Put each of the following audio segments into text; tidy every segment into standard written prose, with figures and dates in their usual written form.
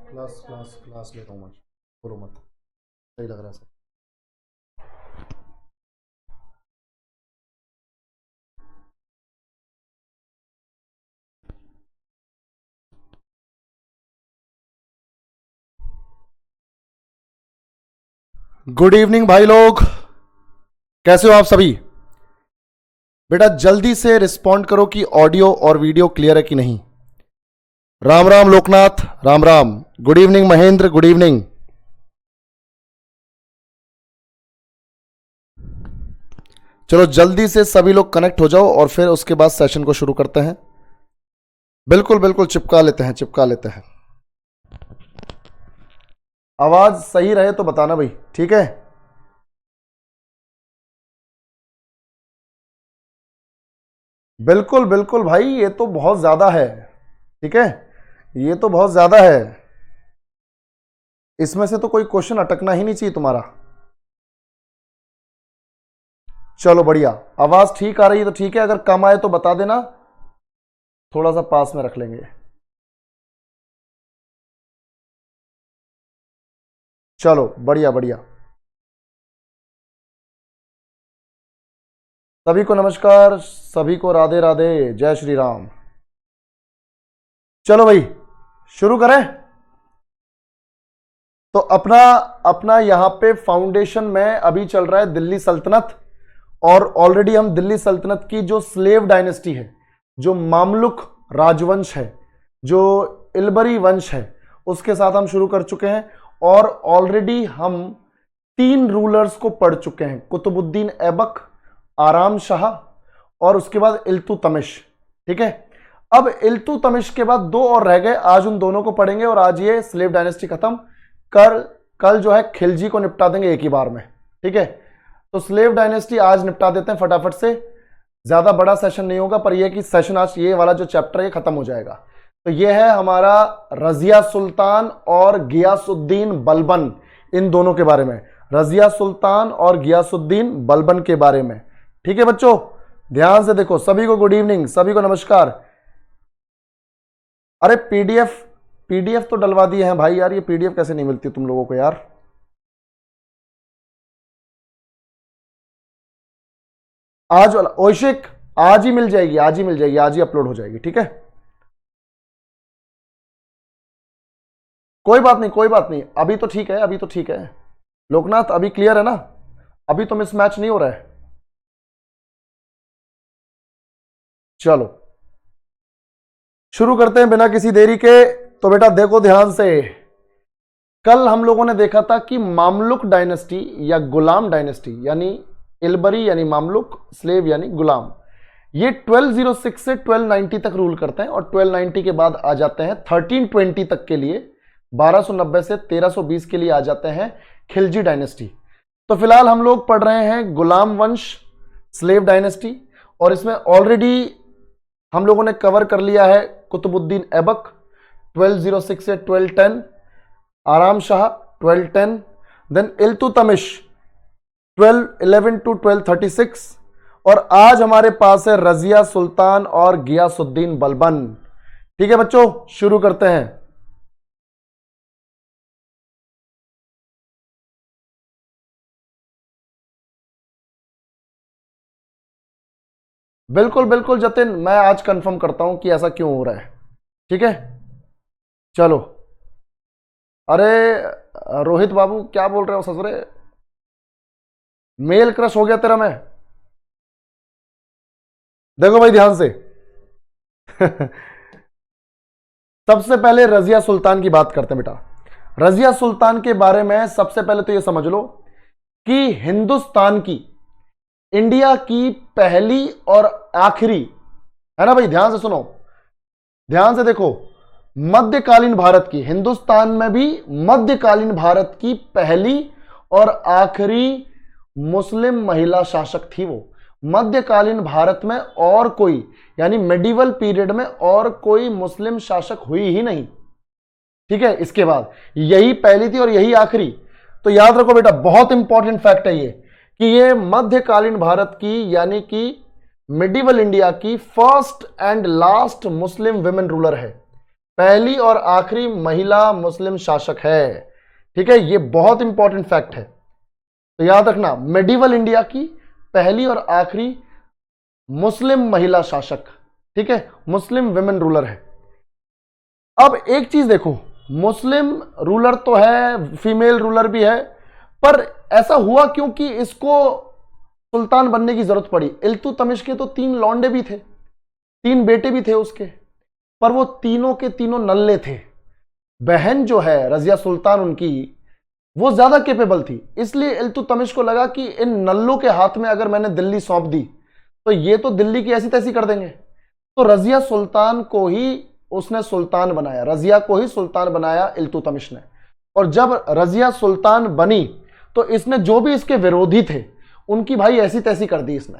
Class class class लेता हूँ मैं, बोलो मत, सही लग रहा है सब। गुड इवनिंग भाई लोग, कैसे हो आप सभी? बेटा जल्दी से रिस्पॉन्ड करो कि ऑडियो और वीडियो क्लियर है कि नहीं। Ram Ram Loknath, Ram Ram. Good evening Mahendra, good evening. चलो जल्दी से सभी लोग कनेक्ट हो जाओ और फिर उसके बाद सेशन को शुरू करते हैं। बिल्कुल बिल्कुल, चिपका लेते हैं, चिपका लेते हैं। आवाज सही रहे तो बताना भाई, ठीक है? बिल्कुल बिल्कुल भाई, ये तो बहुत ज्यादा है। ठीक है, ये तो बहुत ज्यादा है। इसमें से तो कोई क्वेश्चन अटकना ही नहीं चाहिए तुम्हारा। चलो बढ़िया, आवाज ठीक आ रही है तो ठीक है, अगर कम आए तो बता देना, थोड़ा सा पास में रख लेंगे। चलो बढ़िया बढ़िया। सभी को नमस्कार, सभी को राधे राधे, जय श्री राम। चलो भाई शुरू करें। तो अपना अपना यहां पे फाउंडेशन में अभी चल रहा है दिल्ली सल्तनत, और ऑलरेडी हम दिल्ली सल्तनत की जो स्लेव डायनेस्टी है, जो मामलुक राजवंश है, जो इलबरी वंश है, उसके साथ हम शुरू कर चुके हैं। और ऑलरेडी हम 3 रूलर्स को पढ़ चुके हैं, कुतुबुद्दीन ऐबक, आराम शाह और उसके बाद इल्तुतमिश। ठीक है, अब इल्तुतमिश के बाद 2 और रह गए, आज उन दोनों को पढ़ेंगे और आज ये स्लेव डायनेस्टी खत्म कर, कल जो है खिलजी को निपटा देंगे एक ही बार में। ठीक है, तो स्लेव डायनेस्टी आज निपटा देते हैं फटाफट से। ज्यादा बड़ा सेशन नहीं होगा, पर यह कि सेशन आज ये वाला जो चैप्टर है खत्म हो जाएगा। तो यह है हमारा रजिया सुल्तान और गियासुद्दीन बलबन, इन दोनों के बारे में, रजिया सुल्तान और गियासुद्दीन बलबन के बारे में। ठीक है बच्चों, ध्यान से देखो। सभी को गुड इवनिंग, सभी को नमस्कार। अरे पीडीएफ पीडीएफ तो डलवा दिए हैं भाई यार, ये पीडीएफ कैसे नहीं मिलती तुम लोगों को यार? आज वाला ओशिक आज ही मिल जाएगी, आज ही मिल जाएगी, आज ही अपलोड हो जाएगी। ठीक है, कोई बात नहीं, कोई बात नहीं, अभी तो ठीक है, अभी तो ठीक है। लोकनाथ अभी क्लियर है ना? अभी तो मिसमैच नहीं हो रहा है। चलो शुरू करते हैं बिना किसी देरी के। तो बेटा देखो ध्यान से, कल हम लोगों ने देखा था कि मामलुक डायनेस्टी या गुलाम डायनेस्टी, यानी इलबरी यानी मामलुक, स्लेव यानी गुलाम, ये 1206 से 1290 तक रूल करते हैं, और 1290 के बाद आ जाते हैं 1320 तक के लिए, 1290 से 1320 के लिए आ जाते हैं खिलजी डायनेस्टी। तो फिलहाल हम लोग पढ़ रहे हैं गुलाम वंश, स्लेव डायनेस्टी, और इसमें ऑलरेडी हम लोगों ने कवर कर लिया है कुतुबुद्दीन ऐबक 1206 से 1210, आराम शाह 1210, देन इल्तुतमिश 1211 टू 1236, और आज हमारे पास है रजिया सुल्तान और गियासुद्दीन बलबन। ठीक है बच्चों, शुरू करते हैं। बिल्कुल बिल्कुल जतिन, मैं आज कंफर्म करता हूं कि ऐसा क्यों हो रहा है। ठीक है, चलो। अरे रोहित बाबू क्या बोल रहे हो ससुरे, मेल क्रश हो गया तेरा मैं? देखो भाई ध्यान से सबसे पहले रजिया सुल्तान की बात करते हैं बेटा। रजिया सुल्तान के बारे में सबसे पहले तो यह समझ लो कि हिंदुस्तान की, इंडिया की पहली और आखिरी, है ना भाई, ध्यान से सुनो, ध्यान से देखो, मध्यकालीन भारत की, हिंदुस्तान में भी मध्यकालीन भारत की पहली और आखिरी मुस्लिम महिला शासक थी वो। मध्यकालीन भारत में और कोई, यानी मेडिवल पीरियड में और कोई मुस्लिम शासक हुई ही नहीं। ठीक है, इसके बाद यही पहली थी और यही आखिरी। तो याद रखो बेटा, बहुत इंपॉर्टेंट फैक्ट है ये, कि ये मध्यकालीन भारत की, यानी कि मिडिवल इंडिया की first and last Muslim women ruler है। पहली और आखिरी महिला मुस्लिम शासक है। ठीक है, ये बहुत इंपॉर्टेंट फैक्ट है, तो याद रखना, मेडिवल इंडिया की पहली और आखिरी मुस्लिम महिला शासक। ठीक है, मुस्लिम विमेन रूलर है। अब एक चीज देखो, मुस्लिम रूलर तो है, फीमेल रूलर भी है, पर ऐसा हुआ क्योंकि इसको सुल्तान बनने की जरूरत पड़ी। इल्तुतमिश के तो 3 लौंडे भी थे, 3 बेटे भी थे उसके, पर वो तीनों के तीनों नल्ले थे। बहन जो है रजिया सुल्तान उनकी, वो ज्यादा कैपेबल थी, इसलिए इल्तुतमिश को लगा कि इन नल्लों के हाथ में अगर मैंने दिल्ली सौंप दी तो ये तो दिल्ली की ऐसी तैसी कर देंगे। तो रजिया सुल्तान को ही उसने सुल्तान बनाया, रजिया को ही सुल्तान बनाया इल्तुतमिश ने। और जब रजिया सुल्तान बनी तो इसने जो भी इसके विरोधी थे उनकी भाई ऐसी तैसी कर दी इसने,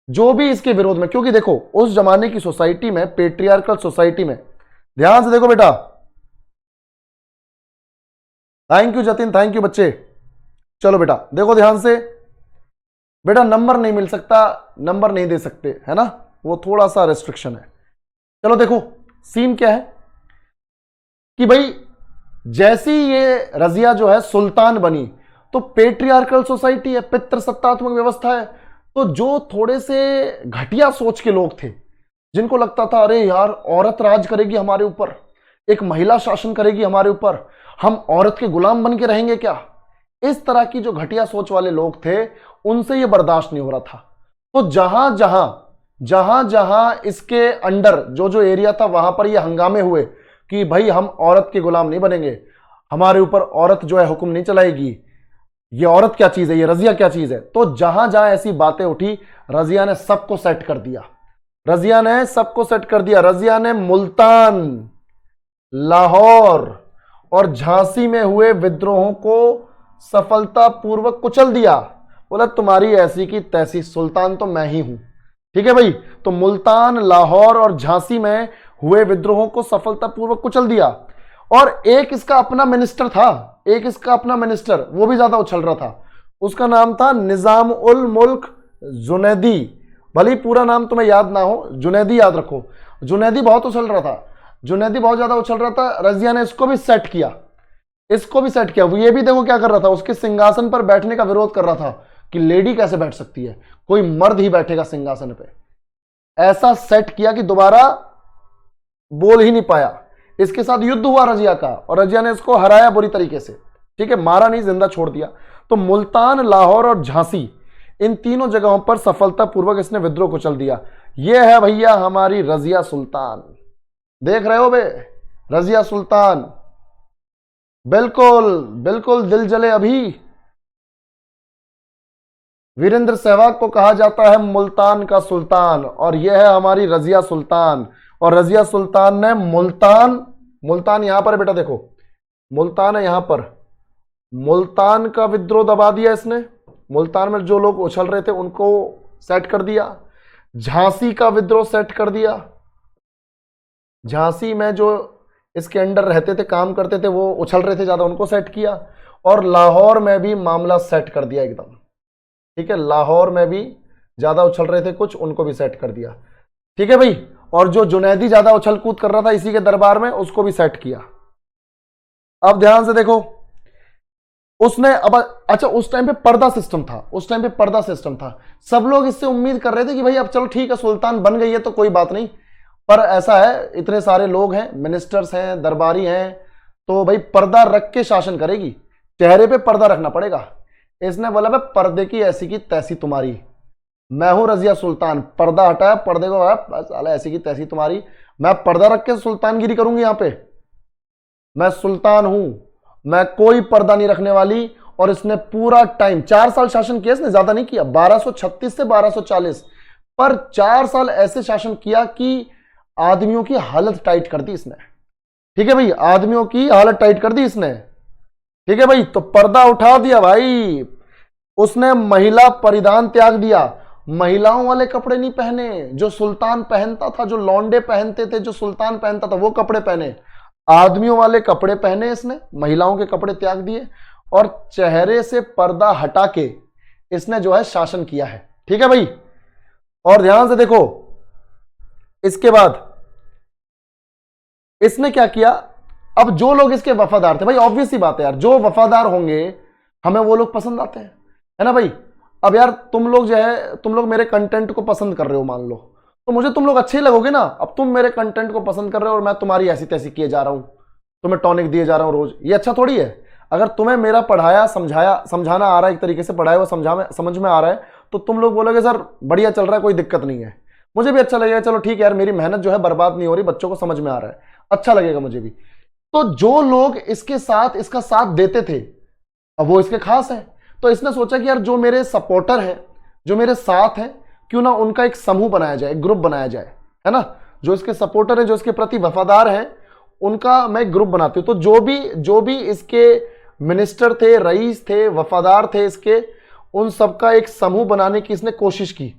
जो भी इसके विरोध में। क्योंकि देखो उस जमाने की सोसाइटी में, पेट्रियार्कल सोसाइटी में, ध्यान से देखो बेटा, thank you Jatin, thank you बच्चे। चलो बेटा देखो ध्यान से, बेटा नंबर नहीं मिल सकता, नंबर नहीं दे सकते, है ना, वो थोड़ा सा रेस्ट्रिक्शन है। चलो देखो सीन क्या है कि भाई जैसी ये रजिया जो है सुल्तान बनी तो पेट्रियार्कल सोसाइटी है, पितृसत्तात्मक व्यवस्था है, तो जो थोड़े से घटिया सोच के लोग थे, जिनको लगता था अरे यार औरत राज करेगी हमारे ऊपर, एक महिला शासन करेगी हमारे ऊपर, हम औरत के गुलाम बन के रहेंगे क्या, इस तरह की जो घटिया सोच वाले लोग थे उनसे ये बर्दाश्त नहीं हो रहा था। तो जहां जहां इसके अंडर जो जो एरिया था वहां पर ये हंगामे हुए कि भाई हम औरत के गुलाम नहीं बनेंगे, हमारे ऊपर औरत जो है हुक्म नहीं चलाएगी, ये औरत क्या चीज है, ये रजिया क्या चीज है। तो जहां जहां ऐसी बातें उठी रजिया ने सबको सेट कर दिया, रजिया ने सबको सेट कर दिया। रजिया ने मुल्तान, लाहौर और झांसी में हुए विद्रोहों को सफलतापूर्वक कुचल दिया। बोला तुम्हारी ऐसी की तैसी, सुल्तान तो मैं ही हूं। ठीक है भाई, तो मुल्तान, लाहौर और झांसी में हुए विद्रोहों को सफलतापूर्वक कुचल दिया। और एक इसका अपना मिनिस्टर था, एक इसका अपना मिनिस्टर, वो भी ज्यादा उछल रहा था, उसका नाम था निजाम उल मुल्क जुनैदी। भले पूरा नाम तुम्हें याद ना हो, जुनैदी याद रखो। जुनैदी बहुत उछल रहा था, जुनैदी बहुत ज्यादा उछल रहा था। रजिया ने इसको भी सेट किया, इसको भी सेट किया। वो ये भी देखो क्या कर रहा था, उसके सिंहासन पर बैठने का विरोध कर रहा था कि लेडी कैसे बैठ सकती है, कोई मर्द ही बैठेगा सिंहासन पे। ऐसा सेट किया कि दोबारा बोल ही नहीं पाया। इसके साथ युद्ध हुआ रजिया का और रजिया ने इसको हराया बुरी तरीके से। ठीक है, मारा नहीं, जिंदा छोड़ दिया। तो मुल्तान, लाहौर और झांसी, इन तीनों जगहों पर सफलतापूर्वक इसने विद्रोह को चल दिया। यह है भैया हमारी रजिया सुल्तान, देख रहे हो बे, रजिया सुल्तान। बिल्कुल बिल्कुल दिल जले अभी। वीरेंद्र सहवाग को कहा जाता है मुल्तान का सुल्तान, और यह है हमारी रजिया सुल्तान। और रजिया सुल्तान ने मुल्तान, मुल्तान यहां पर बेटा देखो, मुल्तान है यहां पर, मुल्तान का विद्रोह दबा दिया इसने, मुल्तान में जो लोग उछल रहे थे उनको सेट कर दिया। झांसी का विद्रोह सेट कर दिया, झांसी में जो इसके अंडर रहते थे, काम करते थे, वो उछल रहे थे ज्यादा, उनको सेट किया। और लाहौर में भी मामला सेट कर दिया एकदम। ठीक है, लाहौर में भी ज्यादा उछल रहे थे कुछ, उनको भी सेट कर दिया। ठीक है भाई, और जो जुनैदी ज्यादा उछल कूद कर रहा था इसी के दरबार में, उसको भी सेट किया। अब ध्यान से देखो उसने, अब अच्छा उस टाइम पे पर्दा सिस्टम था, उस टाइम पे पर्दा सिस्टम था। सब लोग इससे उम्मीद कर रहे थे कि भाई अब चलो ठीक है सुल्तान बन गई है तो कोई बात नहीं, पर ऐसा है इतने सारे लोग हैं, मिनिस्टर्स हैं, दरबारी हैं, तो भाई पर्दा रख के शासन करेगी, चेहरे पे पर्दा रखना पड़ेगा। इसने बोला भाई पर्दे की ऐसी की तैसी तुम्हारी, मैं हूं रजिया सुल्तान। पर्दा हटाया, पर्दे को साला ऐसी की तैसी तुम्हारी, मैं पर्दा रख के सुल्तानगिरी करूंगी यहां पे, मैं सुल्तान हूं, मैं कोई पर्दा नहीं रखने वाली। और इसने पूरा टाइम 4 साल शासन किया, इसने ज्यादा नहीं किया, 1236 से 1240, पर 4 साल ऐसे शासन किया कि आदमियों की हालत टाइट कर दी इसने। ठीक है भाई, आदमियों की हालत टाइट कर दी इसने। ठीक है भाई, तो पर्दा उठा दिया भाई उसने, महिला परिधान त्याग दिया, महिलाओं वाले कपड़े नहीं पहने जो सुल्तान पहनता था, जो लौंडे पहनते थे, जो सुल्तान पहनता था वो कपड़े पहने, आदमियों वाले कपड़े पहने इसने, महिलाओं के कपड़े त्याग दिए और चेहरे से पर्दा हटा के इसने जो है शासन किया है। ठीक है भाई, और ध्यान से देखो इसके बाद इसने क्या किया, अब जो लोग इसके वफादार थे, भाई ऑब्वियस सी बात है यार, जो वफादार होंगे हमें वो लोग पसंद आते हैं, है ना भाई। अब यार तुम लोग जो है, तुम लोग मेरे कंटेंट को पसंद कर रहे हो मान लो, तो मुझे तुम लोग अच्छे ही लगोगे ना। अब तुम मेरे कंटेंट को पसंद कर रहे हो और मैं तुम्हारी ऐसी तैसी किए जा रहा हूं, तुम्हें टॉनिक दिए जा रहा हूं रोज, ये अच्छा थोड़ी है। अगर तुम्हें मेरा पढ़ाया समझाना आ रहा है, एक तरीके से पढ़ाया हुआ समझ में आ रहा है, तो तुम लोग बोलोगे सर बढ़िया चल रहा है, कोई दिक्कत नहीं है, मुझे भी अच्छा लगेगा, चलो ठीक है यार, मेरी मेहनत जो है बर्बाद नहीं हो रही, बच्चों को समझ में आ रहा है, अच्छा लगेगा मुझे भी। तो जो लोग इसके साथ इसका साथ देते थे, अब वो इसके खास हैं, तो इसने सोचा कि यार जो मेरे सपोर्टर हैं, जो मेरे साथ हैं, क्यों ना उनका एक समूह बनाया जाए, एक ग्रुप बनाया जाए, है ना। जो इसके सपोर्टर हैं, जो इसके प्रति वफादार हैं, उनका मैं एक ग्रुप बनाती हूं। तो जो भी इसके मिनिस्टर थे, रईस थे, वफादार थे इसके, उन सबका एक समूह बनाने की इसने कोशिश की।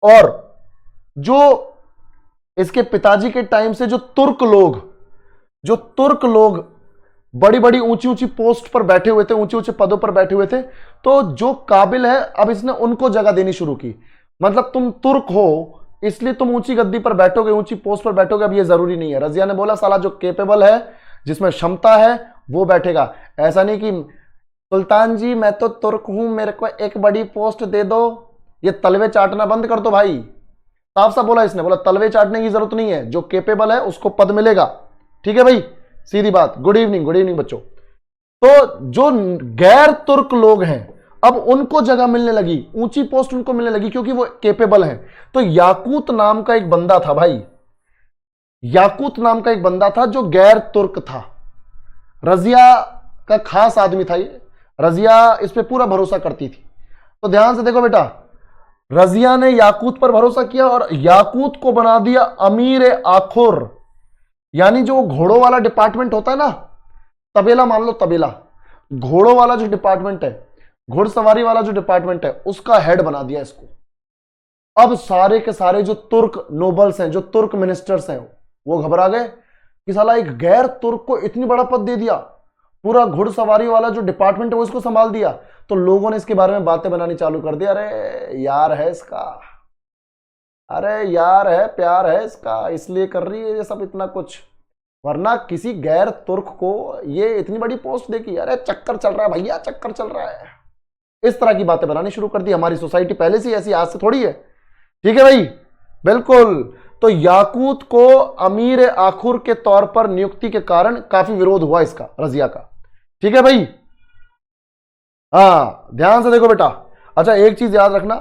और जो इसके पिताजी के टाइम से जो तुर्क लोग बड़ी बड़ी ऊंची ऊंची पोस्ट पर बैठे हुए थे, ऊंचे ऊंचे पदों पर बैठे हुए थे, तो जो काबिल है अब इसने उनको जगह देनी शुरू की। मतलब तुम तुर्क हो इसलिए तुम ऊंची गद्दी पर बैठोगे, ऊंची पोस्ट पर बैठोगे, अब ये जरूरी नहीं है। रजिया ने बोला साला जो केपेबल है, जिसमें क्षमता है, वो बैठेगा। ऐसा नहीं कि सुल्तान जी मैं तो तुर्क हूं, मेरे को एक बड़ी पोस्ट दे दो, ये तलवे चाटना बंद कर दो भाई। साफ साफ बोला इसने, बोला तलवे चाटने की जरूरत नहीं है, जो केपेबल है उसको पद मिलेगा। ठीक है भाई, सीधी बात। गुड इवनिंग बच्चों। तो जो गैर तुर्क लोग हैं अब उनको जगह मिलने लगी, ऊंची पोस्ट उनको मिलने लगी, क्योंकि वो केपेबल हैं। तो याकूत नाम का एक बंदा था भाई, याकूत नाम का एक बंदा था जो गैर तुर्क था, रजिया का खास आदमी था ये, रजिया इस पे पूरा भरोसा करती थी। तो ध्यान से देखो बेटा, रजिया ने याकूत पर भरोसा किया और याकूत को बना दिया अमीर आखुर, यानी जो घोड़ों वाला डिपार्टमेंट होता है ना, तबेला मान लो, तबेला, घोड़ों वाला जो डिपार्टमेंट है, घुड़सवारी वाला जो डिपार्टमेंट है, उसका हेड बना दिया इसको। अब सारे के सारे जो तुर्क नोबल्स हैं, जो तुर्क मिनिस्टर्स हैं, वो घबरा गए कि साला एक गैर तुर्क को इतनी बड़ा पद दे दिया, पूरा घुड़सवारी वाला जो डिपार्टमेंट है वो इसको संभाल दिया। तो लोगों ने इसके बारे में बातें बनानी चालू कर दी, अरे यार है इसका, अरे यार है, प्यार है इसका, इसलिए कर रही है ये सब इतना कुछ, वरना किसी गैर तुर्क को ये इतनी बड़ी पोस्ट देखी, अरे चक्कर चल रहा है भैया, चक्कर चल रहा है। इस तरह की बातें बनानी शुरू कर दी। हमारी सोसाइटी पहले से ऐसी, आज से थोड़ी है, ठीक है भाई, बिल्कुल। तो याकूत को अमीर आखुर के तौर पर नियुक्ति के कारण काफी विरोध हुआ इसका, रजिया का, ठीक है भाई। हाँ ध्यान से देखो बेटा। अच्छा एक चीज याद रखना,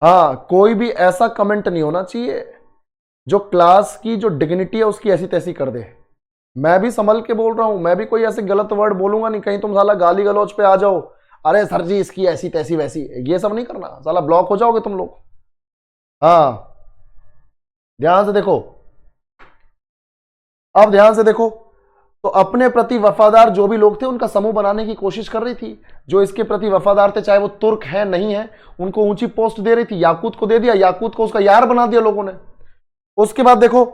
हाँ कोई भी ऐसा कमेंट नहीं होना चाहिए जो क्लास की जो डिग्निटी है उसकी ऐसी तैसी कर दे। मैं भी संभल के बोल रहा हूं, मैं भी कोई ऐसे गलत वर्ड बोलूंगा नहीं, कहीं तुम साला गाली गलौज पे आ जाओ, अरे सर जी इसकी ऐसी तैसी वैसी, ये सब नहीं करना, साला ब्लॉक हो जाओगे तुम लोग। हाँ ध्यान से देखो, अब ध्यान से देखो। तो अपने प्रति वफादार जो भी लोग थे उनका समूह बनाने की कोशिश कर रही थी, जो इसके प्रति वफादार थे, चाहे वो तुर्क है नहीं है, उनको ऊंची पोस्ट दे रही थी। याकूत को दे दिया, याकूत को उसका यार बना दिया लोगों ने। उसके बाद देखो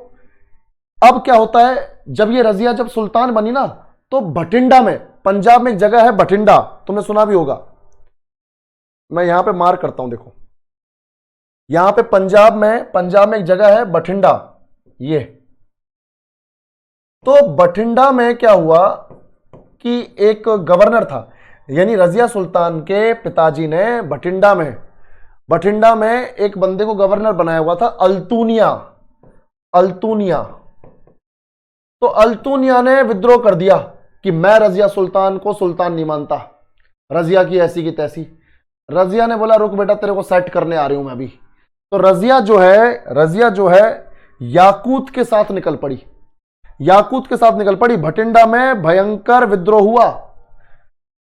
अब क्या होता है, जब ये रजिया जब सुल्तान बनी ना, तो भटिंडा में, पंजाब में एक जगह है भटिंडा, तुमने सुना भी होगा, मैं यहां पे मार्क करता हूं, देखो यहां पे पंजाब में एक जगह है भटिंडा, ये। तो भटिंडा में क्या हुआ कि एक गवर्नर था, यानी रजिया सुल्तान के पिताजी ने भटिंडा में एक बंदे को गवर्नर बनाया हुआ था, अल्तूनिया। तो अल्तूनिया ने विद्रोह कर दिया कि मैं रजिया सुल्तान को सुल्तान नहीं मानता, रजिया की ऐसी की तैसी। रजिया ने बोला रुक बेटा, तेरे को सेट करने आ रही हूं मैं अभी। तो रजिया जो है याकूत के साथ निकल पड़ी। भटिंडा में भयंकर विद्रोह हुआ।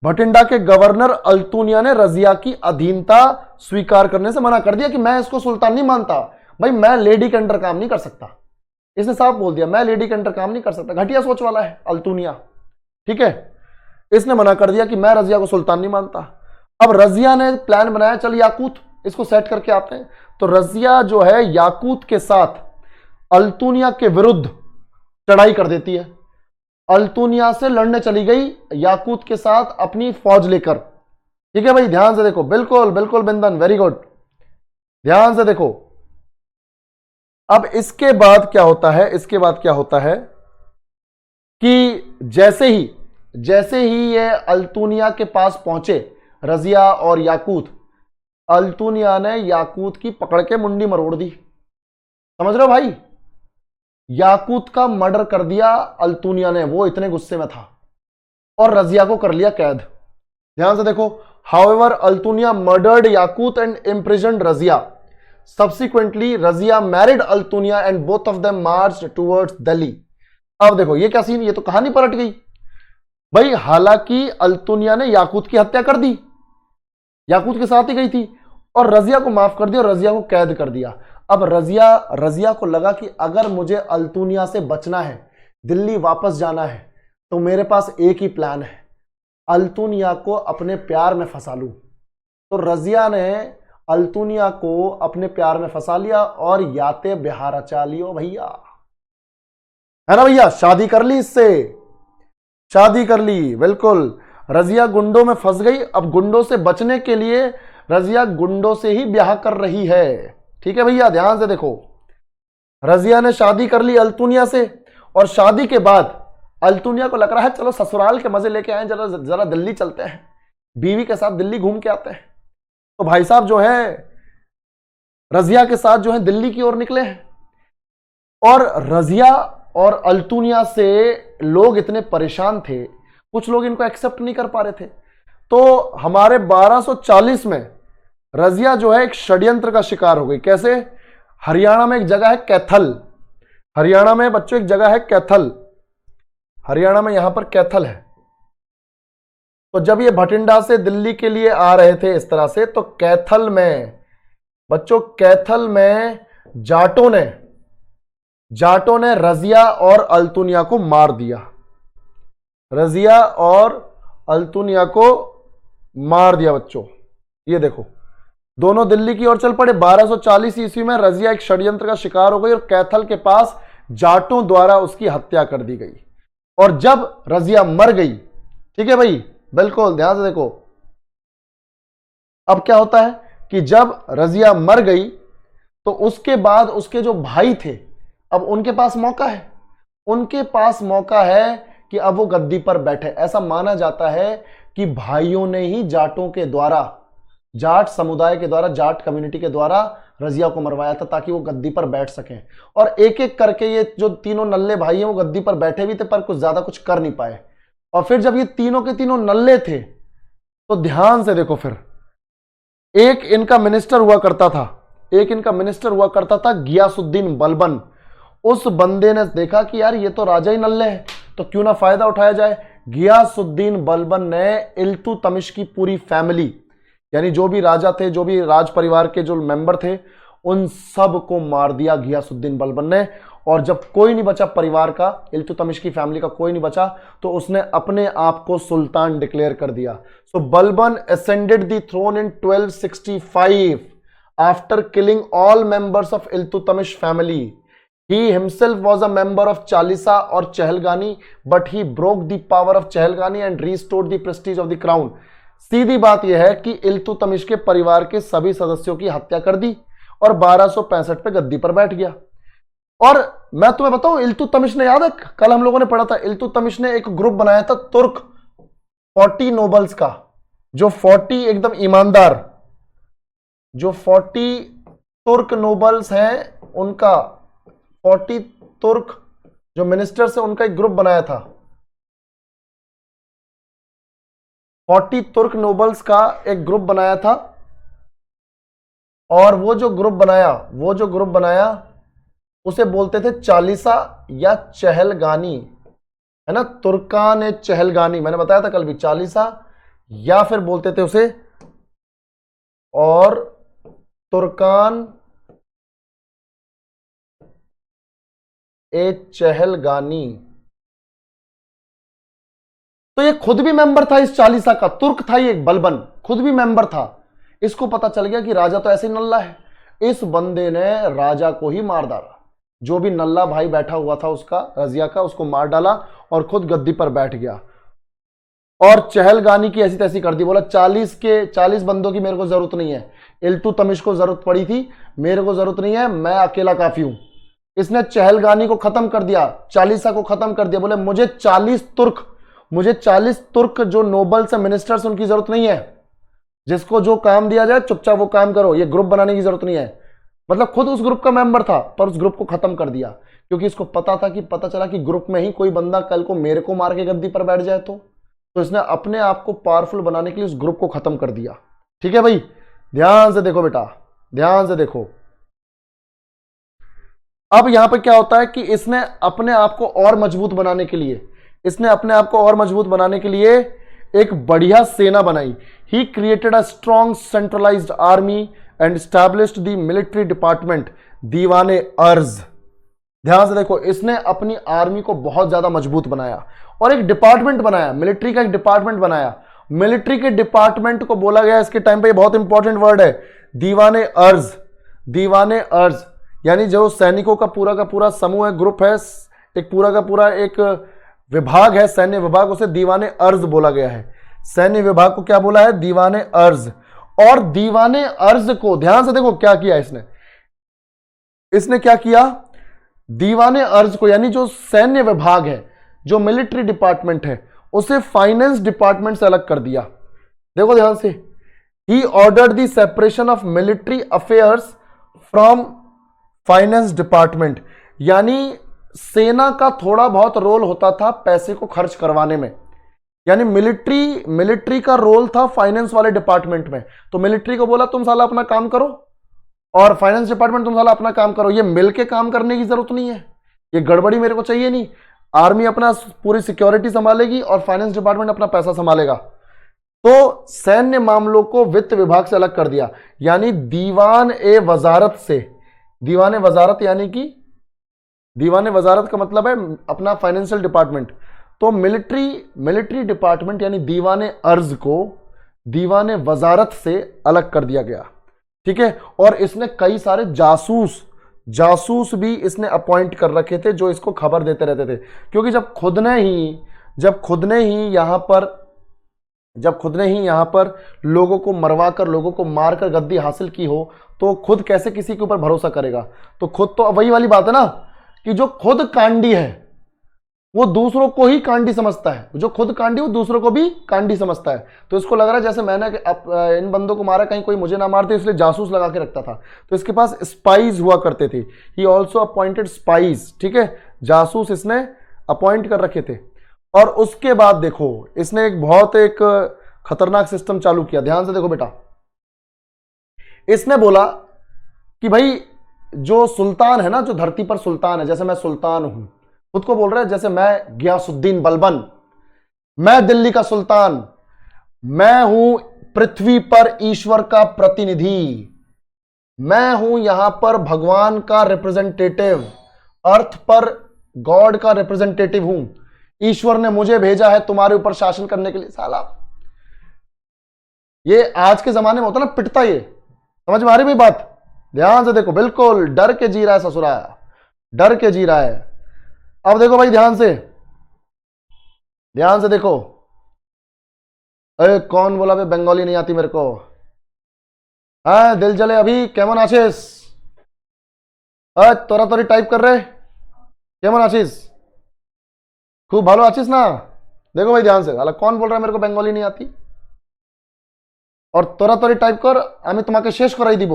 भटिंडा के गवर्नर अल्तूनिया ने रजिया की अधीनता स्वीकार करने से मना कर दिया कि मैं इसको सुल्तान नहीं मानता। भाई मैं लेडी के अंडर काम नहीं कर सकता, इसने साफ बोल दिया, मैं लेडी के अंडर काम नहीं कर सकता। घटिया सोच वाला है अल्तूनिया, ठीक है। इसने मना कर दिया कि मैं रजिया को सुल्तान नहीं मानता। अब रजिया ने प्लान बनाया, चल याकूत इसको सेट करके आते हैं। तो रजिया जो है याकूत के साथ अल्तूनिया के विरुद्ध चढ़ाई कर देती है। अल्तूनिया से लड़ने चली गई याकूत के साथ अपनी फौज लेकर, ठीक है भाई। ध्यान से देखो, बिल्कुल बिंदन, वेरी गुड, ध्यान से देखो। अब इसके बाद क्या होता है, कि जैसे ही ये अल्तुनिया के पास पहुंचे, रजिया और याकूत, अल्तुनिया ने याकूत की पकड़ के मुंडी मरोड़ दी। समझ रहे हो भाई? याकूत का मर्डर कर दिया अल्तुनिया ने, वो इतने गुस्से में था, और रजिया को कर लिया कैद। ध्यान से देखो, however Altunia murdered Yaqut and imprisoned Razia. Subsequently Razia married Altunia and both of them marched towards Delhi. अब देखो ये क्या सीन, ये तो कहानी पलट गई भाई। हालांकि अल्तुनिया ने याकूत की हत्या कर दी, याकूत के साथ ही गई थी, और रजिया को माफ कर दिया और रजिया को कैद कर दिया। अब रजिया को लगा कि अगर मुझे अल्तुनिया से बचना है, दिल्ली वापस जाना है, तो मेरे पास एक ही प्लान है, अल्तुनिया को अपने प्यार में फंसा लूं। तो रजिया ने अल्तुनिया को अपने प्यार में फंसा लिया और याते बिहार रचा लियो भैया, है ना भैया? शादी कर ली, इससे शादी कर ली, बिल्कुल। रजिया गुंडों में फंस गई। अब गुंडों से बचने के लिए रजिया गुंडों से ही ब्याह कर रही है। ठीक है भैया, ध्यान से देखो, रजिया ने शादी कर ली अल्तुनिया से, और शादी के बाद अल्तुनिया को लग रहा है चलो ससुराल के मजे लेके आए, जरा दिल्ली चलते हैं, बीवी के साथ दिल्ली घूम के आते हैं। तो भाई साहब जो है रजिया के साथ जो है दिल्ली की ओर निकले हैं, और रजिया और अल्तुनिया से लोग इतने परेशान थे, कुछ लोग इनको एक्सेप्ट नहीं कर पा रहे थे। तो हमारे 1240 में रजिया जो है एक षड्यंत्र का शिकार हो गई। कैसे? हरियाणा में एक जगह है कैथल, हरियाणा में बच्चों एक जगह है कैथल, हरियाणा में यहां पर कैथल है। तो जब ये भटिंडा से दिल्ली के लिए आ रहे थे इस तरह से, तो कैथल में बच्चों, कैथल में जाटों ने रजिया और अल्तुनिया को मार दिया, रजिया और अल्तुनिया को मार दिया बच्चों। ये देखो, दोनों दिल्ली की ओर चल पड़े। 1240 ईस्वी में रजिया एक षड्यंत्र का शिकार हो गई और कैथल के पास जाटों द्वारा उसकी हत्या कर दी गई। और जब रजिया मर गई, ठीक है भाई, बिल्कुल ध्यान से देखो, अब क्या होता है कि जब रजिया मर गई तो उसके बाद उसके जो भाई थे, अब उनके पास मौका है कि अब वो गद्दी पर बैठे। ऐसा माना जाता है कि भाइयों ने ही जाटों के द्वारा, जाट समुदाय के द्वारा, जाट कम्युनिटी के द्वारा रजिया को मरवाया था, ताकि वो गद्दी पर बैठ सकें। और एक एक करके ये जो तीनों नल्ले भाई हैं वो गद्दी पर बैठे भी थे, पर कुछ ज्यादा कुछ कर नहीं पाए। और फिर जब ये तीनों के तीनों नल्ले थे, तो ध्यान से देखो, फिर एक इनका मिनिस्टर हुआ करता था गियासुद्दीन बलबन। उस बंदे ने देखा कि यार ये तो राजा ही नल्ले हैं, तो क्यों ना फायदा उठाया जाए। गियासुद्दीन बलबन ने इल्तुतमिश की पूरी फैमिली, यानी जो भी राजा थे, जो भी राज परिवार के जो मेंबर थे, उन सब को मार दिया गियासुद्दीन बलबन ने। और जब कोई नहीं बचा परिवार का, इल्तुतमिश की फैमिली का कोई नहीं बचा, तो उसने अपने आप को सुल्तान डिक्लेयर कर दिया। So Balban ascended the throne in 1265 after killing all members of Iltutmish family. He himself was a member of Chalisa और चहलगानी, but he broke the power of Chahalgani and restored the prestige of the crown। सीधी बात यह है कि इल्तुतमिश के परिवार के सभी सदस्यों की हत्या कर दी और 1265 पे गद्दी पर बैठ गया। और मैं तुम्हें बताऊं, इल्तुतमिश ने, याद है कल हम लोगों ने पढ़ा था, इल्तुतमिश ने एक ग्रुप बनाया था तुर्क 40 नोबल्स का, जो 40 एकदम ईमानदार, जो 40 तुर्क नोबल्स हैं उनका, 40 तुर्क जो मिनिस्टर्स है उनका एक ग्रुप बनाया था। 40 तुर्क नोबल्स का एक ग्रुप बनाया था, और वो जो ग्रुप बनाया उसे बोलते थे चालीसा या चहलगानी, है ना, तुर्कान चहलगानी। मैंने बताया था कल भी, चालीसा या फिर बोलते थे उसे और तुर्कान ए चहलगानी। तो ये खुद भी मेंबर था इस चालीसा का, तुर्क था ये, बलबन खुद भी मेंबर था। इसको पता चल गया कि राजा तो ऐसे ही नल्ला है, इस बंदे ने राजा को ही मार डाला। जो भी नल्ला भाई बैठा हुआ था उसका, रजिया का, उसको मार डाला और खुद गद्दी पर बैठ गया। और चहलगानी की ऐसी तैसी कर दी, बोला 40 बंदों की मेरे को जरूरत नहीं है, इल्तुतमिश को जरूरत पड़ी थी, मेरे को जरूरत नहीं है, मैं अकेला काफी हूं। इसने चहलगानी को खत्म कर दिया, चालीसा को खत्म कर दिया। बोले मुझे 40 तुर्क जो नोबल्स है, मिनिस्टर्स, उनकी जरूरत नहीं है। जिसको जो काम दिया जाए चुपचाप वो काम करो, ये ग्रुप बनाने की जरूरत नहीं है। मतलब खुद उस ग्रुप का मेंबर था पर उस ग्रुप को खत्म कर दिया, क्योंकि इसको पता चला कि ग्रुप में ही कोई बंदा कल को मेरे को मार के गद्दी पर बैठ जाए तो इसने अपने आप को पावरफुल बनाने के लिए उस ग्रुप को खत्म कर दिया। ठीक है भाई, ध्यान से देखो बेटा, ध्यान से देखो। अब यहां पर क्या होता है कि इसने अपने आप को और मजबूत बनाने के लिए एक बढ़िया सेना बनाई। He created a strong centralised army and established the military department दीवाने अर्ज। ध्यान से देखो, इसने अपनी आर्मी को बहुत ज्यादा मजबूत बनाया और एक डिपार्टमेंट बनाया, मिलिट्री का एक डिपार्टमेंट बनाया। मिलिट्री के डिपार्टमेंट को बोला गया इसके टाइम पे, बहुत इंपॉर्टेंट वर्ड है, दीवाने अर्ज। दीवाने अर्ज यानी जो सैनिकों का पूरा समूह है, ग्रुप है, एक पूरा का पूरा एक विभाग है, सैन्य विभाग, उसे दीवाने अर्ज बोला गया है। सैन्य विभाग को क्या बोला है? दीवाने अर्ज। और दीवाने अर्ज को ध्यान से देखो क्या किया इसने क्या किया? दीवाने अर्ज को यानी जो सैन्य विभाग है, जो मिलिट्री डिपार्टमेंट है, उसे फाइनेंस डिपार्टमेंट से अलग कर दिया। देखो ध्यान से, he ordered the separation of military affairs from finance department. यानी सेना का थोड़ा बहुत रोल होता था पैसे को खर्च करवाने में, यानी मिलिट्री का रोल था फाइनेंस वाले डिपार्टमेंट में। तो मिलिट्री को बोला तुम साला अपना काम करो और फाइनेंस डिपार्टमेंट तुम साला अपना काम करो, ये मिलके काम करने की जरूरत नहीं है, ये गड़बड़ी मेरे को चाहिए नहीं। आर्मी अपना पूरी सिक्योरिटी संभालेगी और फाइनेंस डिपार्टमेंट अपना पैसा संभालेगा। तो सैन्य मामलों को वित्त विभाग से अलग कर दिया, यानी दीवान ए वजारत से। दीवान ए वजारत यानी कि दीवान ए वजारत का मतलब है अपना फाइनेंशियल डिपार्टमेंट। तो मिलिट्री डिपार्टमेंट यानी दीवाने अर्ज को दीवाने वजारत से अलग कर दिया गया। ठीक है, और इसने कई सारे जासूस भी इसने अपॉइंट कर रखे थे जो इसको खबर देते रहते थे, क्योंकि जब खुद ने ही यहां पर लोगों को मरवाकर, लोगों को मारकर गद्दी हासिल की हो, तो खुद कैसे किसी के ऊपर भरोसा करेगा? तो खुद तो वही वाली बात है ना कि जो खुद कांडी है वो दूसरों को ही कांडी समझता है, जो खुद कांडी वो दूसरों को भी कांडी समझता है। तो इसको लग रहा है जैसे मैंने इन बंदों को मारा, कहीं कोई मुझे ना मार दे, इसलिए जासूस लगा के रखता था। तो इसके पास स्पाइज हुआ करते थे। He also appointed spies. ठीक है, जासूस इसने अपॉइंट कर रखे थे। और उसके बाद देखो इसने एक खतरनाक सिस्टम चालू किया। ध्यान से देखो बेटा, इसने बोला कि भाई जो सुल्तान है ना, जो धरती पर सुल्तान है, जैसे मैं सुल्तान हूं, खुद को बोल रहा है जैसे मैं गियासुद्दीन बलबन, मैं दिल्ली का सुल्तान, मैं हूं पृथ्वी पर ईश्वर का प्रतिनिधि, मैं हूं यहां पर भगवान का रिप्रेजेंटेटिव, अर्थ पर गॉड का रिप्रेजेंटेटिव हूं, ईश्वर ने मुझे भेजा है तुम्हारे ऊपर शासन करने के लिए। साला ये आज के जमाने में होता ना पिटता, ये समझ में आ रही भाई बात? ध्यान से देखो, बिल्कुल डर के जी रहा है ससुरा, डर के जी रहा है। अब देखो भाई ध्यान से देखो। अरे कौन बोला भाई बंगाली नहीं आती मेरे को? दिल जले अभी केमन आशीष? तोरा तोरी टाइप कर रहे, केमन आशीष? खूब भालो आशीष ना? देखो भाई ध्यान से, कौन बोल रहा है मेरे को बंगाली नहीं आती? और तोरा तोरी टाइप कर, আমি তোমাকে শেষ করাই দিব।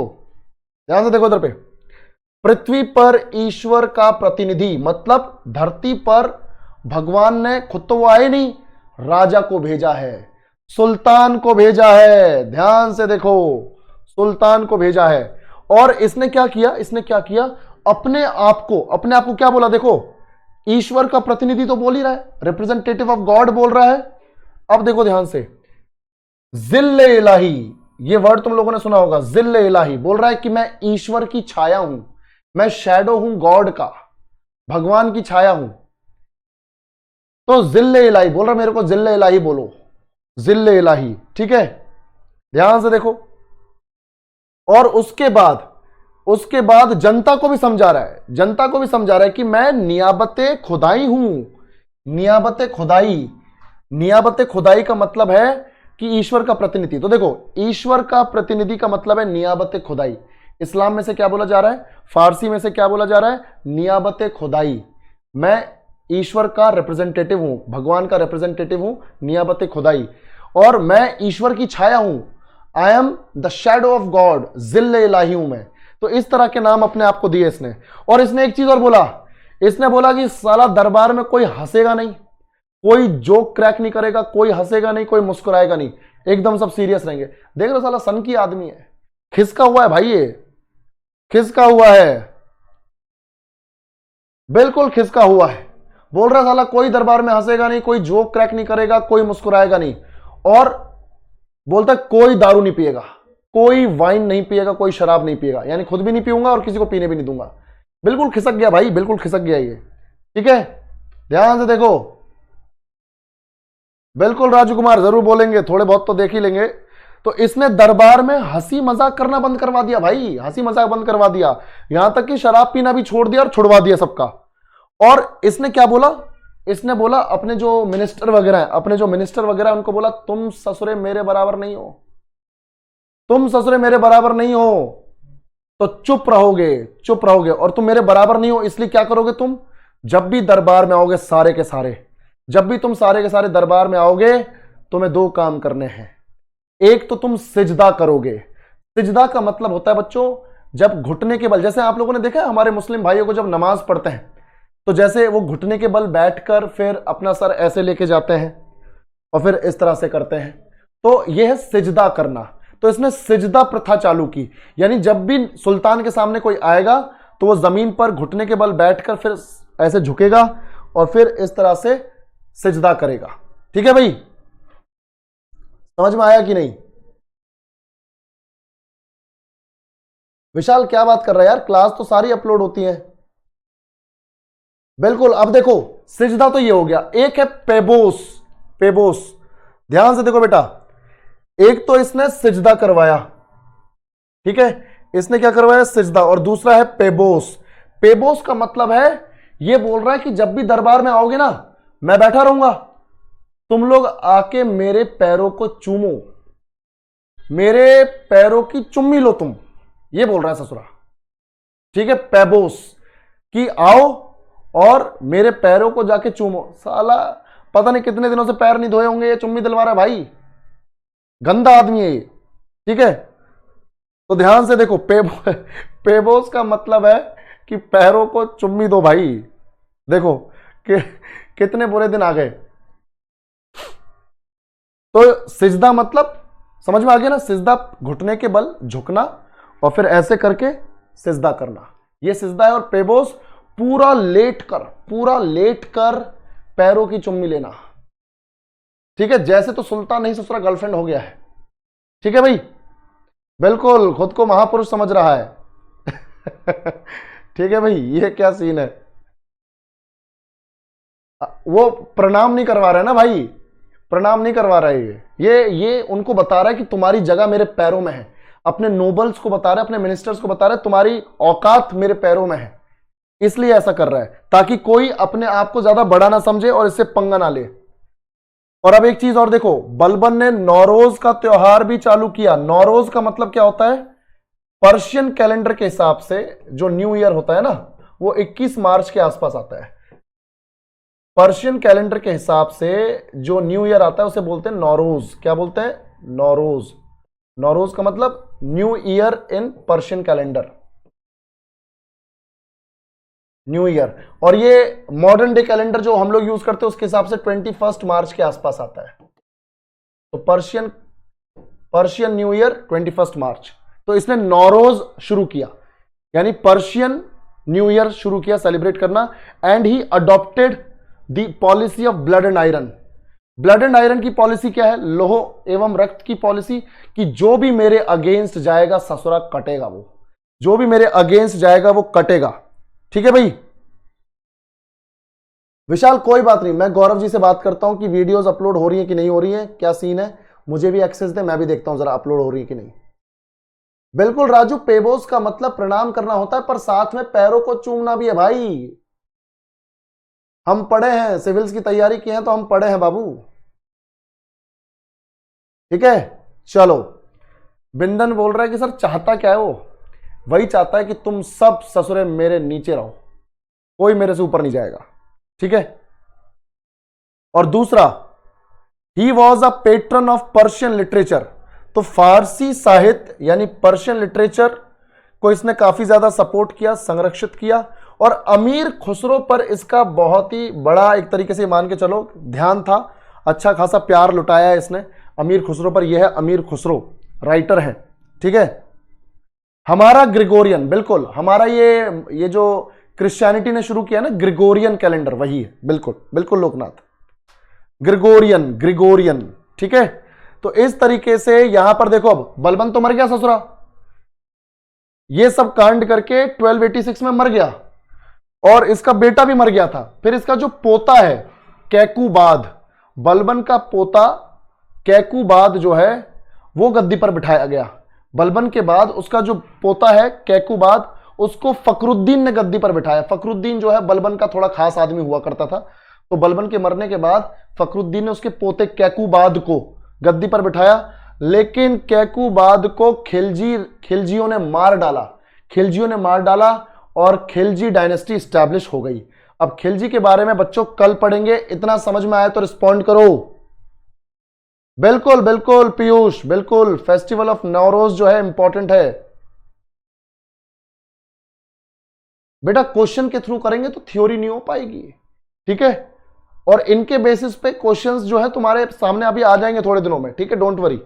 ध्यान से देखो इधर पे, पृथ्वी पर ईश्वर का प्रतिनिधि, मतलब धरती पर भगवान ने खुद तो वो आए नहीं, राजा को भेजा है, सुल्तान को भेजा है। ध्यान से देखो, सुल्तान को भेजा है। और इसने क्या किया? अपने आप को क्या बोला? देखो, ईश्वर का प्रतिनिधि तो बोल ही रहा है, रिप्रेजेंटेटिव ऑफ गॉड बोल रहा है। अब देखो ध्यान से, जिल्ले इलाही, ये वर्ड तुम लोगों ने सुना होगा, जिल्ले इलाही बोल रहा है कि मैं ईश्वर की छाया हूं, मैं शैडो हूं गॉड का, भगवान की छाया हूं। तो जिल्ले इलाही बोल रहा, मेरे को जिल्ले इलाही बोलो, जिल्ले इलाही। ठीक है, ध्यान से देखो। और उसके बाद जनता को भी समझा रहा है कि मैं नियाबते खुदाई हूं। नियाबते खुदाई का मतलब है कि ईश्वर का प्रतिनिधि। तो देखो, ईश्वर का प्रतिनिधि का मतलब है नियाबते खुदाई। इस्लाम में से क्या बोला जा रहा है, फारसी में से क्या बोला जा रहा है, नियाबत खुदाई। मैं ईश्वर का रिप्रेजेंटेटिव हूं, भगवान का रिप्रेजेंटेटिव हूं, नियाबत खुदाई, और मैं ईश्वर की छाया हूं। I am the shadow of God, जिल्ले इलाही हूं मैं। तो इस तरह के नाम अपने आप को दिए इसने। और इसने एक चीज और बोला, इसने बोला कि साला दरबार में कोई हंसेगा नहीं, कोई जोक क्रैक नहीं करेगा, कोई हंसेगा नहीं, कोई मुस्कुराएगा नहीं, एकदम सब सीरियस रहेंगे। देख लो साला सन की आदमी है, खिसका हुआ है भाई, ये खिसका हुआ है, बिल्कुल खिसका हुआ है। बोल रहा साला कोई दरबार में हंसेगा नहीं, कोई जोक क्रैक नहीं करेगा, कोई मुस्कुराएगा नहीं, और बोलता कोई दारू नहीं पिएगा, कोई वाइन नहीं पिएगा, कोई शराब नहीं पिएगा, यानी खुद भी नहीं पीऊंगा और किसी को पीने भी नहीं दूंगा। बिल्कुल खिसक गया भाई, बिल्कुल खिसक गया ये। ठीक है, ध्यान से देखो, बिल्कुल राजू कुमार जरूर बोलेंगे, थोड़े बहुत तो देख ही लेंगे। तो इसने दरबार में हंसी मजाक करना बंद करवा दिया भाई, हंसी मजाक बंद करवा दिया, यहां तक कि शराब पीना भी छोड़ दिया और छुड़वा दिया सबका। और इसने क्या बोला, इसने बोला अपने जो मिनिस्टर वगैरह हैं, अपने जो मिनिस्टर वगैरह उनको बोला तुम ससुरे मेरे बराबर नहीं हो, तुम ससुरे मेरे बराबर नहीं हो, तो चुप रहोगे, चुप रहोगे। और तुम मेरे बराबर नहीं हो, इसलिए क्या करोगे तुम, जब भी दरबार में आओगे सारे के सारे, जब भी तुम सारे के सारे दरबार में आओगे, तुम्हें दो काम करने हैं। एक तो तुम सिजदा करोगे। सिजदा का मतलब होता है बच्चों, जब घुटने के बल, जैसे आप लोगों ने देखा है हमारे मुस्लिम भाइयों को जब नमाज पढ़ते हैं तो जैसे वो घुटने के बल बैठकर फिर अपना सर ऐसे लेके जाते हैं और फिर इस तरह से करते हैं, तो यह है सिजदा करना। तो इसने सिजदा प्रथा चालू की, यानी जब भी सुल्तान के सामने कोई आएगा तो वो जमीन पर घुटने के बल बैठकर फिर ऐसे झुकेगा और फिर इस तरह से सिजदा करेगा। ठीक है भाई, समझ में आया कि नहीं? विशाल क्या बात कर रहा है यार, क्लास तो सारी अपलोड होती है। बिल्कुल, अब देखो सिजदा तो ये हो गया, एक है पेबोस। पेबोस, ध्यान से देखो बेटा, एक तो इसने सिजदा करवाया, ठीक है, इसने क्या करवाया, सिजदा, और दूसरा है पेबोस। पेबोस का मतलब है, ये बोल रहा है कि जब भी दरबार में आओगे ना, मैं बैठा रहूंगा, तुम लोग आके मेरे पैरों को चूमो, मेरे पैरों की चुम्मी लो तुम, ये बोल रहा है ससुरा। ठीक है, पेबोस कि आओ और मेरे पैरों को जाके चूमो। साला पता नहीं कितने दिनों से पैर नहीं धोए होंगे, ये चुम्मी दिलवा रहा है भाई, गंदा आदमी है ये। ठीक है, तो ध्यान से देखो, पेबोस का मतलब है कि पैरों को चुम्मी दो भाई। देखो कि कितने बुरे दिन आ गए। तो सिजदा मतलब समझ में आ गया ना, सिजदा घुटने के बल झुकना और फिर ऐसे करके सिजदा करना, ये सिजदा है। और पेबोस पूरा लेट कर पैरों की चुम्मी लेना। ठीक है, जैसे तो सुल्तान नहीं ससुरा गर्लफ्रेंड हो गया है। ठीक है भाई, बिल्कुल खुद को महापुरुष समझ रहा है। ठीक है भाई, ये क्या सीन है, वो प्रणाम नहीं करवा रहा है ना भाई, प्रणाम नहीं करवा रहा है ये उनको बता रहा है कि तुम्हारी जगह मेरे पैरों में है। अपने नोबल्स को बता रहा है, अपने मिनिस्टर्स को बता रहा है तुम्हारी औकात मेरे पैरों में है, इसलिए ऐसा कर रहा है, ताकि कोई अपने आप को ज्यादा बड़ा ना समझे और इससे पंगा ना ले। और अब एक चीज और देखो, बलबन ने नौरोज का त्योहार भी चालू किया। नौरोज का मतलब क्या होता है, पर्शियन कैलेंडर के हिसाब से जो न्यू ईयर होता है ना, वो 21 मार्च के आसपास आता है। पर्शियन कैलेंडर के हिसाब से जो न्यू ईयर आता है उसे बोलते हैं नौरोज। क्या बोलते हैं, नौरोज। नौरोज का मतलब new year in Persian calendar, new year. और ये मॉडर्न डे कैलेंडर जो हम लोग यूज करते हैं उसके हिसाब से 21 मार्च के आसपास आता है। तो पर्शियन न्यू ईयर 21 मार्च। तो इसने नौरोज शुरू किया, यानी पर्शियन न्यू ईयर शुरू किया सेलिब्रेट करना। And he adopted the policy of blood and iron. Blood and iron की पॉलिसी क्या है, लोह एवं रक्त की पॉलिसी, कि जो भी मेरे अगेंस्ट जाएगा ससुरा कटेगा, वो जो भी मेरे अगेंस्ट जाएगा वो कटेगा। ठीक है भाई विशाल, कोई बात नहीं, मैं गौरव जी से बात करता हूं कि वीडियोस अपलोड हो रही है कि नहीं हो रही है, क्या सीन है, मुझे भी एक्सेस दे, मैं भी देखता हूं जरा अपलोड हो रही है कि नहीं। बिल्कुल राजू, पेबोस का मतलब प्रणाम करना होता है, पर साथ में पैरों को चूमना भी है भाई। हम पढ़े हैं, सिविल्स की तैयारी की है तो हम पढ़े हैं बाबू। ठीक है, चलो। बिंदन बोल रहा है कि सर चाहता क्या है वो, वही चाहता है कि तुम सब ससुरे मेरे नीचे रहो, कोई मेरे से ऊपर नहीं जाएगा, ठीक है। और दूसरा, he was a patron of Persian literature, तो फारसी साहित्य यानी पर्शियन लिटरेचर को इसने काफी ज्यादा सपोर्ट किया, संरक्षित किया। और अमीर खुसरो पर इसका बहुत ही बड़ा एक तरीके से मान के चलो ध्यान था, अच्छा खासा प्यार लुटाया है इसने अमीर खुसरो पर। यह है अमीर खुसरो, राइटर है, ठीक है। हमारा ग्रिगोरियन, बिल्कुल हमारा ये जो क्रिश्चियनिटी ने शुरू किया ना ग्रिगोरियन कैलेंडर, वही है, बिल्कुल बिल्कुल लोकनाथ, ग्रिगोरियन, ठीक है। तो इस तरीके से यहां पर देखो, अब बलबन तो मर गया ससुरा, ये सब कांड करके 1286 में मर गया, और इसका बेटा भी मर गया था। फिर इसका जो पोता है कैकुबाद, बलबन का पोता कैकुबाद जो है वो गद्दी पर बिठाया गया। बलबन के बाद उसका जो पोता है कैकुबाद, उसको फखरुद्दीन ने गद्दी पर बिठाया। फखरुद्दीन जो है बलबन का थोड़ा खास आदमी हुआ करता था, तो बलबन के मरने के बाद फखरुद्दीन ने उसके पोते को गद्दी पर बिठाया। लेकिन कैकुबाद को खिलजियों ने मार डाला और खिलजी डायनेस्टी स्टैब्लिश हो गई। अब खिलजी के बारे में बच्चों कल पढ़ेंगे, इतना समझ में आया तो रिस्पॉन्ड करो। बिल्कुल बिल्कुल पीयूष, बिल्कुल फेस्टिवल ऑफ नवरोज जो है इंपॉर्टेंट है बेटा, क्वेश्चन के थ्रू करेंगे तो थ्योरी नहीं हो पाएगी, ठीक है। और इनके बेसिस पे क्वेश्चंस जो है तुम्हारे सामने अभी आ जाएंगे थोड़े दिनों में, ठीक है, डोंट वरी।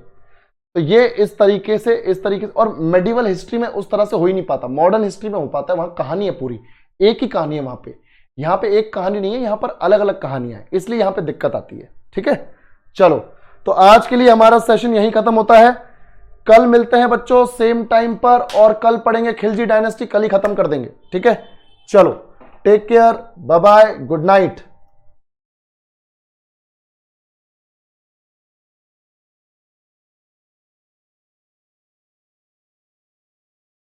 तो ये इस तरीके से और मेडिवल हिस्ट्री में उस तरह से हो ही नहीं पाता, मॉडर्न हिस्ट्री में हो पाता है, वहां कहानी है पूरी, एक ही कहानी है वहां पे। यहां पे एक कहानी नहीं है, यहां पर अलग अलग कहानियां हैं, इसलिए यहां पे दिक्कत आती है, ठीक है। चलो, तो आज के लिए हमारा सेशन यही खत्म होता है। कल मिलते हैं बच्चों सेम टाइम पर, और कल पढ़ेंगे खिलजी डायनेस्टी, कल ही खत्म कर देंगे, ठीक है। चलो, take care, bye bye, good night.